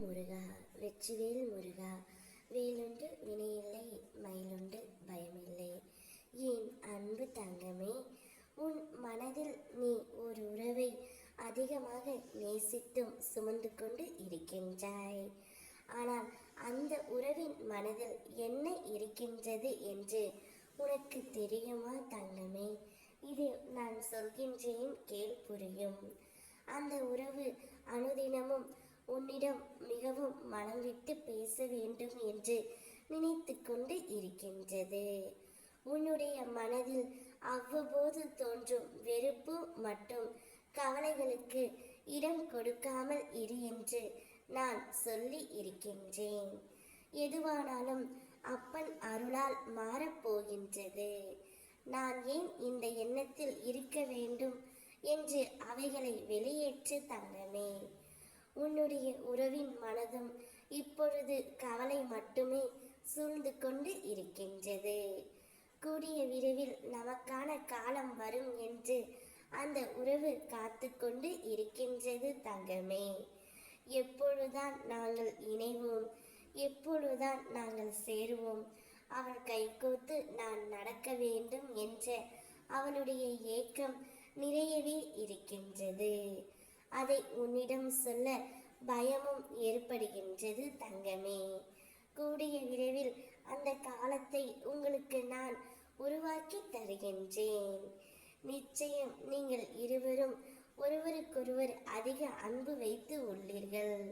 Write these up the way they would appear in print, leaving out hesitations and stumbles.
முருகா, வெற்றிவேல் முருகா. வேலுண்டு வினையில்லை, மயிலுண்டு பயமில்லை. என் அன்பு தங்கமே, உன் மனதில் நீ ஒரு உறவை அதிகமாக நேசித்தும் சுமந்து கொண்டு இருக்கின்றாய். ஆனால் அந்த உறவின் மனதில் என்ன இருக்கின்றது என்று உனக்கு தெரியுமா தங்கமே? இது நான் சொல்கின்றேன், கேள், புரியும். அந்த உறவு அனுதினமும் உன்னிடம் மிகவும் மனம் விட்டு பேச வேண்டும் என்று நினைத்து கொண்டு இருக்கின்றது. உன்னுடைய மனதில் அவ்வப்போது தோன்றும் வெறுப்பு மற்றும் கவலைகளுக்கு இடம் கொடுக்காமல் இரு என்று நான் சொல்லி இருக்கின்றேன். எதுவானாலும் அப்பன் அருளால் மாறப்போகின்றது. நான் ஏன் இந்த எண்ணத்தில் இருக்க வேண்டும் என்று அவைகளை வெளியேற்று தங்கமே. உன்னுடைய உறவின் மனதும் இப்பொழுது கவலை மட்டுமே சூழ்ந்து கொண்டு இருக்கின்றது. கூடிய விரைவில் நமக்கான காலம் வரும் என்று அந்த உறவு காத்து கொண்டு இருக்கின்றது தங்கமே. எப்பொழுதுதான் நாங்கள் இணைவோம், எப்பொழுதுதான் நாங்கள் சேருவோம், அவள் கைகோத்து நான் நடக்க வேண்டும் என்ற அவளுடைய ஏக்கம் நிறையவே இருக்கின்றது. அதை உன்னிடம் சொல்ல பயமும் ஏற்படுகின்றது தங்கமே. கூடிய விரைவில் அந்த காலத்தை உங்களுக்கு நான் உருவாக்கி தருகின்றேன். நிச்சயம் நீங்கள் இருவரும் ஒருவருக்கொருவர் அதிக அன்பு வைத்து உள்ளீர்கள்.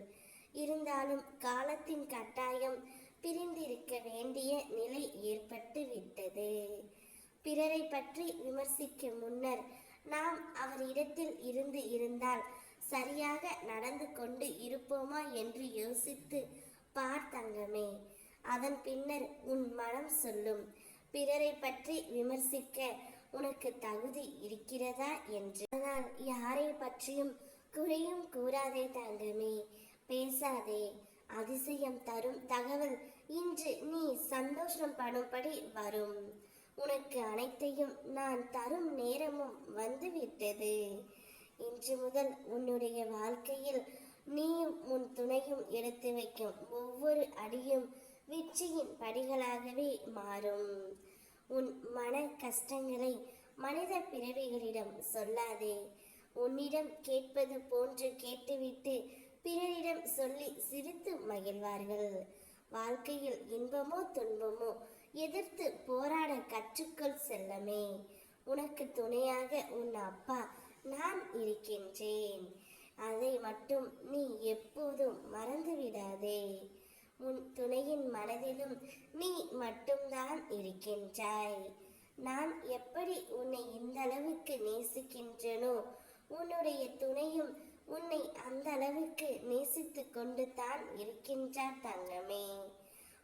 இருந்தாலும் காலத்தின் கட்டாயம் பிரிந்திருக்க வேண்டிய நிலை ஏற்பட்டு விட்டது. பிறரை பற்றி விமர்சிக்க முன்னர் நாம் அவரிடத்தில் இருந்து இருந்தால் சரியாக நடந்து கொண்டு இருப்போமா என்று யோசித்து பார் தங்கமே. அதன் பின்னர் உன் மனம் சொல்லும், பிறரை பற்றி விமர்சிக்க உனக்கு தகுதி இருக்கிறதா என்று. ஆனால் யாரை பற்றியும் குறையும் கூறாதே தங்கமே, பேசாதே. அதிசயம் தரும் தகவல் இன்று நீ சந்தோஷம் படும்படி வரும். உனக்கு அனைத்தையும் நான் தரும் நேரமும் வந்துவிட்டது. இன்று முதல் உன்னுடைய வாழ்க்கையில் நீயும் உன் துணையும் எடுத்து வைக்கும் ஒவ்வொரு அடியும் வெற்றியின் படிகளாகவே மாறும். உன் மன கஷ்டங்களை மனித பிறவிகளிடம் சொல்லாதே. உன்னிடம் கேட்பது போன்று கேட்டுவிட்டு பிறரிடம் சொல்லி சிரித்து மகிழ்வார்கள். வாழ்க்கையில் இன்பமோ துன்பமோ எதிர்த்து போராட கற்றுக்கொள் செல்லமே. உனக்கு துணையாக உன் அப்பா நான் இருக்கின்றேன். அதை மட்டும் நீ எப்போதும் மறந்துவிடாதே. உன் துணையின் மனதிலும் நீ மட்டும்தான் இருக்கின்றாய். நான் எப்படி உன்னை இந்த அளவுக்கு நேசிக்கின்றனோ, உன்னுடைய துணையும் உன்னை அந்த அளவுக்கு நேசித்து கொண்டு தான் இருக்கின்றார் தங்கமே.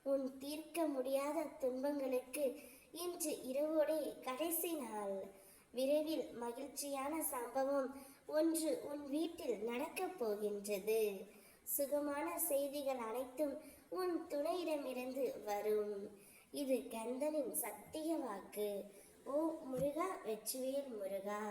உன் தீர்க்க முடியாத துன்பங்களுக்கு இன்று இரவோடே கடைசி நாள். விரைவில் மகிழ்ச்சியான சம்பவம் ஒன்று உன் வீட்டில் நடக்கப் போகின்றது. சுகமான செய்திகள் அனைத்தும் உன் துணையிடமிருந்து வரும். இது கந்தனின் சத்திய வாக்கு. ஓ முருகா, வெற்றிவேல் முருகா.